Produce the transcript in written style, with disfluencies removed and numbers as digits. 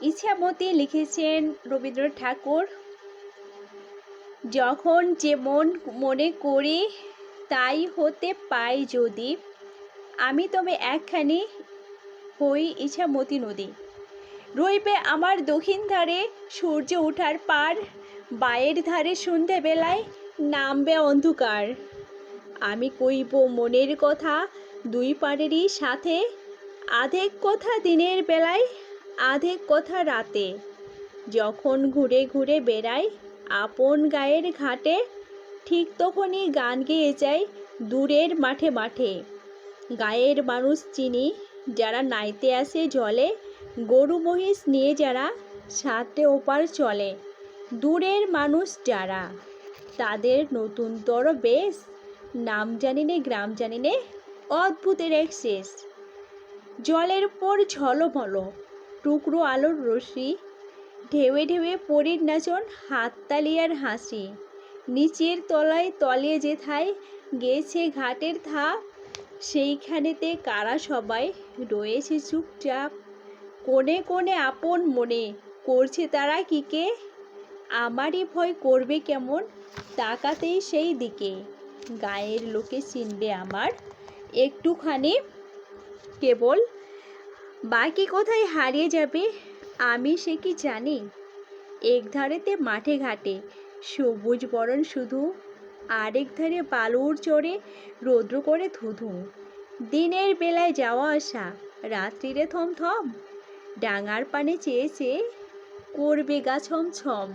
ইছামতি লিখেছেন রবীন্দ্রনাথ ঠাকুর। যখন যেমন মনে করি তাই হতে পাই যদি, আমি তবে একখানি হই ইছামতি নদী। রইবে আমার দক্ষিণ ধারে সূর্য ওঠার পার, বায়ের ধারে সন্ধ্যেবেলায় নামবে অন্ধকার। আমি কইব মনের কথা দুই পাড়েরই সাথে, আধেক কথা দিনের বেলায় আধেক কথা রাতে। যখন ঘুরে ঘুরে বেড়াই আপন গায়ের ঘাটে, ঠিক তখনই গান গেয়ে যাই দূরের মাঠে মাঠে। গায়ের মানুষ চিনি যারা নাইতে আসে জলে, গরু মহিষ নিয়ে যারা সাথে ওপার চলে। দূরের মানুষ যারা তাদের নতুনতর বেশ, নাম জানিনে গ্রাম জানিনে অদ্ভুতের এক শেষ। জলের উপর ঝলমল টুকরো আলোর রশ্মি, ঢেউয়ে ঢেউয়ে পরীর নাচন হাততালি আর হাসি। নিচের তলায় তলিয়ে যেথায় গেছে ঘাটের ধাপ, সেইখানেতে কারা সবাই রয়েছে চুপচাপ। কোণে কোণে আপন মনে করছে তারা কিকে, আমারই ভয় করবে কেমন তাকাতেই সেই দিকে। গায়ের লোকে চিনবে আমার একটুখানি কেবল, বাকি কোথায় হারিয়ে যাবে আমি সে কি জানি। এক ধারেতে মাঠে ঘাটে সবুজ বরণ শুধু, আরেক ধারে বালুর চড়ে রৌদ্র করে ধুধু। দিনের বেলায় যাওয়া আসা, রাত্রিরে থমথম, ডাঙার পানে চেয়ে চেয়ে করবে গা ছমছম।